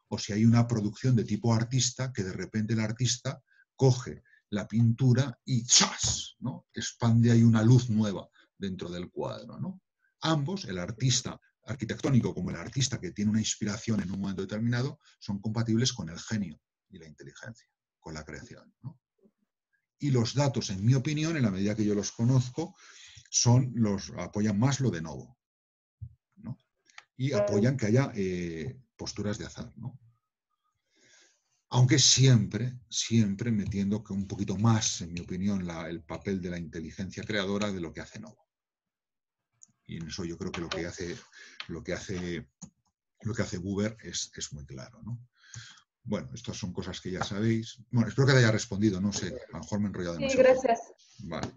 o si hay una producción de tipo artista, que de repente el artista coge la pintura y ¡chas!, ¿no? Expande ahí una luz nueva dentro del cuadro, ¿no? Ambos, el artista arquitectónico como el artista que tiene una inspiración en un momento determinado, son compatibles con el genio y la inteligencia, con la creación, ¿no? Y los datos, en mi opinión, en la medida que yo los conozco, apoyan más lo de Novo, ¿no? Y apoyan que haya posturas de azar, ¿no? Aunque siempre metiendo un poquito más, en mi opinión, el papel de la inteligencia creadora de lo que hace Novo. Y en eso yo creo que lo que hace Buber es muy claro, ¿no? Bueno, estas son cosas que ya sabéis. Bueno, espero que te haya respondido, no sé, a lo mejor me he enrollado demasiado. Sí, gracias. Vale.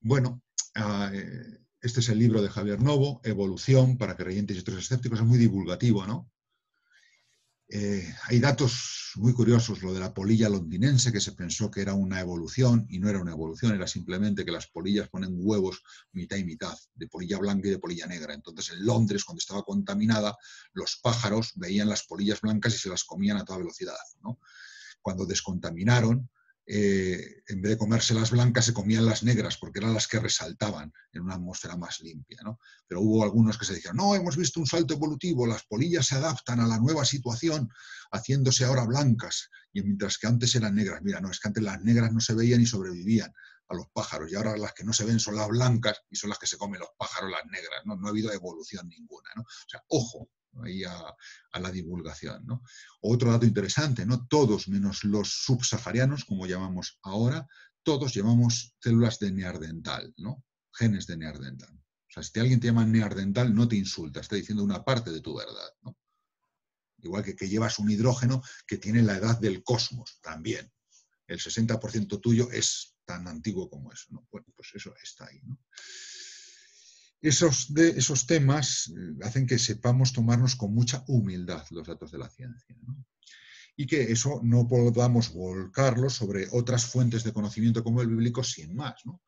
Bueno, este es el libro de Javier Novo, Evolución para creyentes y otros escépticos, es muy divulgativo, ¿no? Hay datos muy curiosos, lo de la polilla londinense, que se pensó que era una evolución y no era una evolución, era simplemente que las polillas ponen huevos mitad y mitad, de polilla blanca y de polilla negra. Entonces en Londres, cuando estaba contaminada, los pájaros veían las polillas blancas y se las comían a toda velocidad, ¿no? Cuando descontaminaron, en vez de comerse las blancas, se comían las negras, porque eran las que resaltaban en una atmósfera más limpia, ¿no? Pero hubo algunos que se dijeron, no, hemos visto un salto evolutivo, las polillas se adaptan a la nueva situación, haciéndose ahora blancas, y mientras que antes eran negras. Mira, no, es que antes las negras no se veían y sobrevivían a los pájaros, y ahora las que no se ven son las blancas, y son las que se comen los pájaros, las negras, ¿no? No ha habido evolución ninguna, ¿no? O sea, ojo ahí a la divulgación, ¿no? Otro dato interesante, ¿no? Todos, menos los subsaharianos, como llamamos ahora, todos llevamos células de neandertal, ¿no? Genes de neandertal. O sea, si alguien te llama neandertal, no te insulta, está diciendo una parte de tu verdad, ¿no? Igual que llevas un hidrógeno que tiene la edad del cosmos, también. El 60% tuyo es tan antiguo como eso, ¿no? Bueno, pues eso está ahí, ¿no? Esos temas hacen que sepamos tomarnos con mucha humildad los datos de la ciencia, ¿no? Y que eso no podamos volcarlo sobre otras fuentes de conocimiento como el bíblico sin más, ¿no?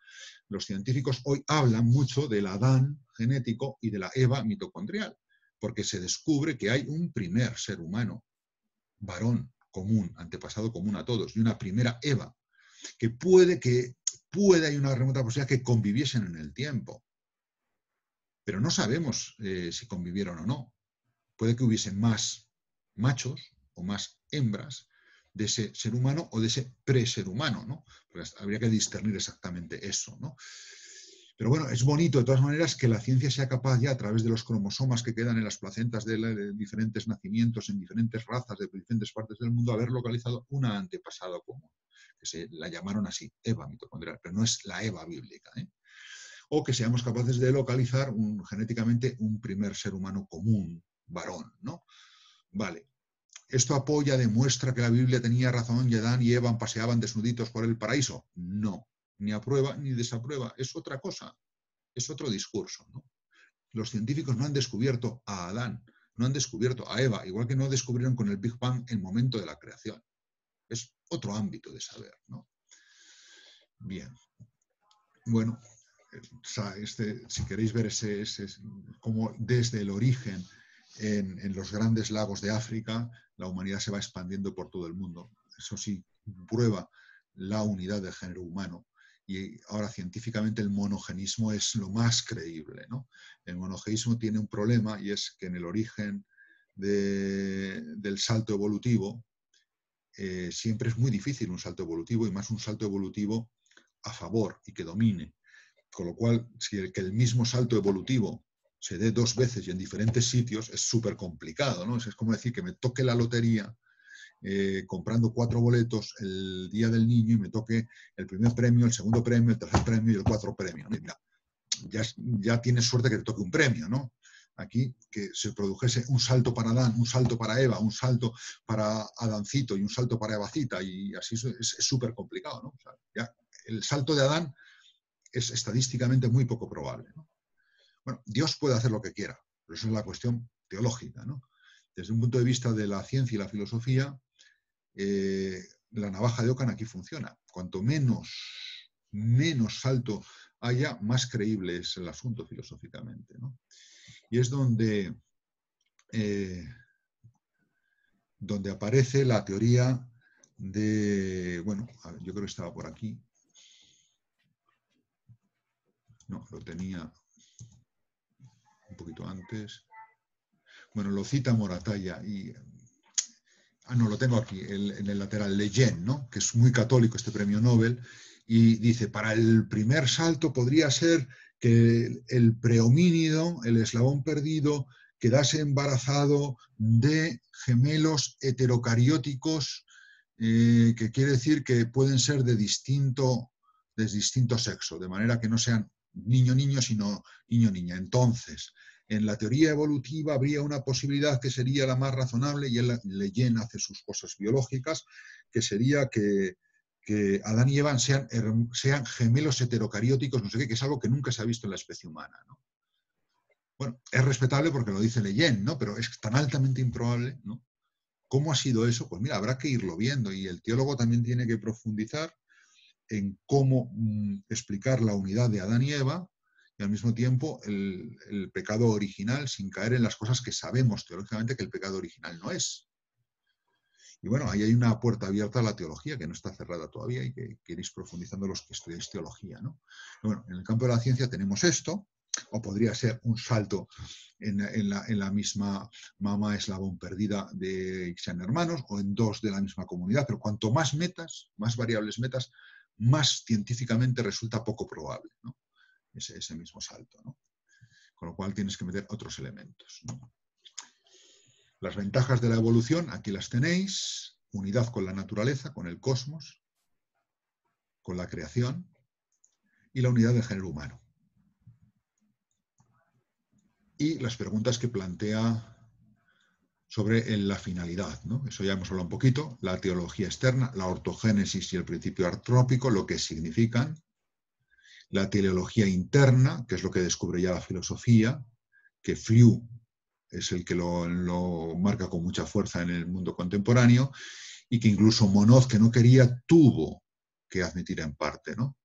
Los científicos hoy hablan mucho del Adán genético y de la Eva mitocondrial, porque se descubre que hay un primer ser humano, varón común, antepasado común a todos, y una primera Eva, que hay una remota posibilidad que conviviesen en el tiempo. Pero no sabemos si convivieron o no. Puede que hubiesen más machos o más hembras de ese ser humano o de ese pre-ser humano, ¿no? Porque habría que discernir exactamente eso, ¿no? Pero bueno, es bonito de todas maneras que la ciencia sea capaz ya a través de los cromosomas que quedan en las placentas de diferentes nacimientos en diferentes razas de diferentes partes del mundo, haber localizado una antepasada común, que la llamaron así, Eva mitocondrial, pero no es la Eva bíblica, ¿eh? O que seamos capaces de localizar genéticamente un primer ser humano común, varón, ¿no? Vale. ¿Esto apoya, demuestra que la Biblia tenía razón y Adán y Eva paseaban desnuditos por el paraíso? No. Ni aprueba ni desaprueba. Es otra cosa. Es otro discurso, ¿no? Los científicos no han descubierto a Adán, no han descubierto a Eva, igual que no descubrieron con el Big Bang el momento de la creación. Es otro ámbito de saber, ¿no? Bien. Bueno, si queréis ver cómo desde el origen en los grandes lagos de África la humanidad se va expandiendo por todo el mundo. Eso sí prueba la unidad del género humano. Y ahora científicamente el monogenismo es lo más creíble, ¿no? El monogenismo tiene un problema y es que en el origen del salto evolutivo siempre es muy difícil un salto evolutivo y más un salto evolutivo a favor y que domine. Con lo cual, si el mismo salto evolutivo se dé 2 veces y en diferentes sitios, es súper complicado, ¿no? Es como decir que me toque la lotería comprando 4 boletos el día del niño y me toque el primer premio, el segundo premio, el tercer premio y el 4 premio. Mira, ya tienes suerte que te toque un premio, ¿no? Aquí, que se produjese un salto para Adán, un salto para Eva, un salto para Adancito y un salto para Evacita, y así es súper complicado, ¿no? O sea, ya el salto de Adán es estadísticamente muy poco probable, ¿no? Bueno, Dios puede hacer lo que quiera, pero eso es la cuestión teológica, ¿no? Desde un punto de vista de la ciencia y la filosofía, la navaja de Ockham aquí funciona. Cuanto menos salto haya, más creíble es el asunto filosóficamente, ¿no? Y es donde aparece la teoría de, bueno, yo creo que estaba por aquí. No, lo tenía un poquito antes. Bueno, lo cita Moratalla y... no, lo tengo aquí, en el lateral, Leyen, ¿no? Que es muy católico este premio Nobel, y dice, para el primer salto podría ser que el prehomínido, el eslabón perdido, quedase embarazado de gemelos heterocarióticos, que quiere decir que pueden ser de distinto sexo, de manera que no sean niño-niño, sino niño-niña. Entonces, en la teoría evolutiva habría una posibilidad que sería la más razonable, y Leyen hace sus cosas biológicas, que sería que Adán y Eva sean gemelos heterocarióticos, no sé qué, que es algo que nunca se ha visto en la especie humana, ¿no? Bueno, es respetable porque lo dice Leyen, ¿no? Pero es tan altamente improbable, ¿no? ¿Cómo ha sido eso? Pues mira, habrá que irlo viendo, y el teólogo también tiene que profundizar en cómo explicar la unidad de Adán y Eva, y al mismo tiempo el pecado original, sin caer en las cosas que sabemos teológicamente que el pecado original no es. Y bueno, ahí hay una puerta abierta a la teología que no está cerrada todavía y que iréis profundizando los que estudiáis teología, ¿no? Bueno, en el campo de la ciencia tenemos esto, o podría ser un salto en la misma mama eslabón perdida de Ixen hermanos, o en dos de la misma comunidad, pero cuanto más metas, más variables metas, más científicamente resulta poco probable, ¿no? Ese mismo salto, ¿no? Con lo cual tienes que meter otros elementos, ¿no? Las ventajas de la evolución, aquí las tenéis: unidad con la naturaleza, con el cosmos, con la creación, y la unidad del género humano. Y las preguntas que plantea sobre la finalidad, ¿no? Eso ya hemos hablado un poquito: la teología externa, la ortogénesis y el principio artrópico, lo que significan; la teleología interna, que es lo que descubre ya la filosofía, que Fliu es el que lo marca con mucha fuerza en el mundo contemporáneo, y que incluso Monod, que no quería, tuvo que admitir en parte, ¿no?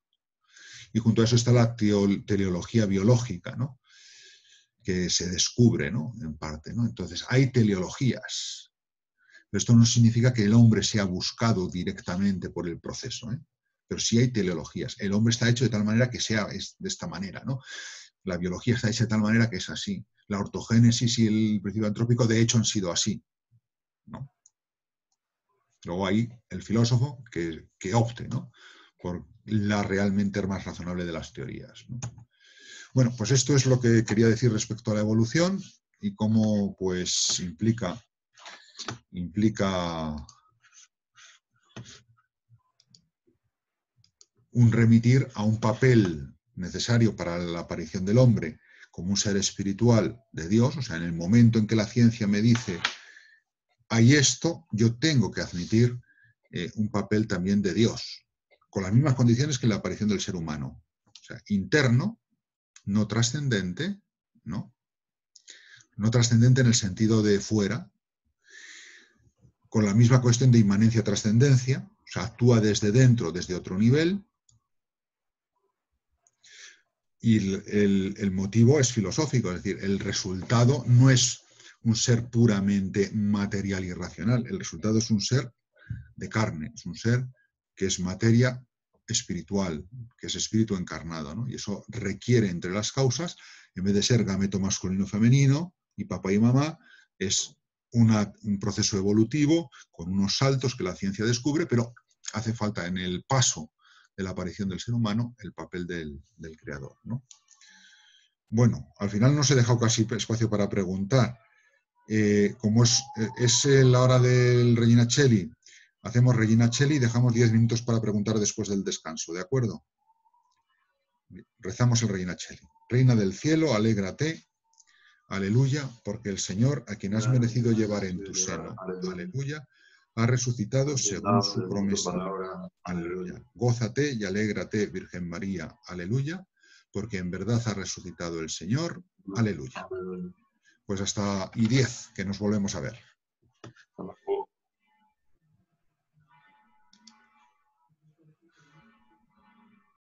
Y junto a eso está la teleología biológica, ¿no? Que se descubre, ¿no? En parte, ¿no? Entonces, hay teleologías. Pero esto no significa que el hombre sea buscado directamente por el proceso, ¿eh? Pero sí hay teleologías. El hombre está hecho de tal manera que sea de esta manera, ¿no? La biología está hecha de tal manera que es así. La ortogénesis y el principio antrópico, de hecho, han sido así, ¿no? Luego hay el filósofo que opte, ¿no? Por la realmente más razonable de las teorías, ¿no? Bueno, pues esto es lo que quería decir respecto a la evolución y cómo, pues, implica un remitir a un papel necesario para la aparición del hombre como un ser espiritual de Dios. O sea, en el momento en que la ciencia me dice hay esto, yo tengo que admitir un papel también de Dios, con las mismas condiciones que la aparición del ser humano. O sea, interno, no trascendente, ¿no? No trascendente en el sentido de fuera, con la misma cuestión de inmanencia-trascendencia, o sea, actúa desde dentro, desde otro nivel. Y el motivo es filosófico, es decir, el resultado no es un ser puramente material y racional, el resultado es un ser de carne, es un ser que es materia espiritual, que es espíritu encarnado, ¿no? Y eso requiere, entre las causas, en vez de ser gameto masculino-femenino y papá y mamá, es un proceso evolutivo con unos saltos que la ciencia descubre, pero hace falta en el paso de la aparición del ser humano el papel del creador, ¿no? Bueno, al final no se ha dejado casi espacio para preguntar. Como es la hora del Regina Coeli, hacemos Regina Coeli y dejamos 10 minutos para preguntar después del descanso, ¿de acuerdo? Rezamos el Regina Coeli. Reina del cielo, alégrate, aleluya, porque el Señor, a quien has merecido llevar en tu seno, aleluya, ha resucitado según su promesa. Aleluya. Gózate y alégrate, Virgen María, aleluya, porque en verdad ha resucitado el Señor, aleluya. Pues hasta y 10, que nos volvemos a ver.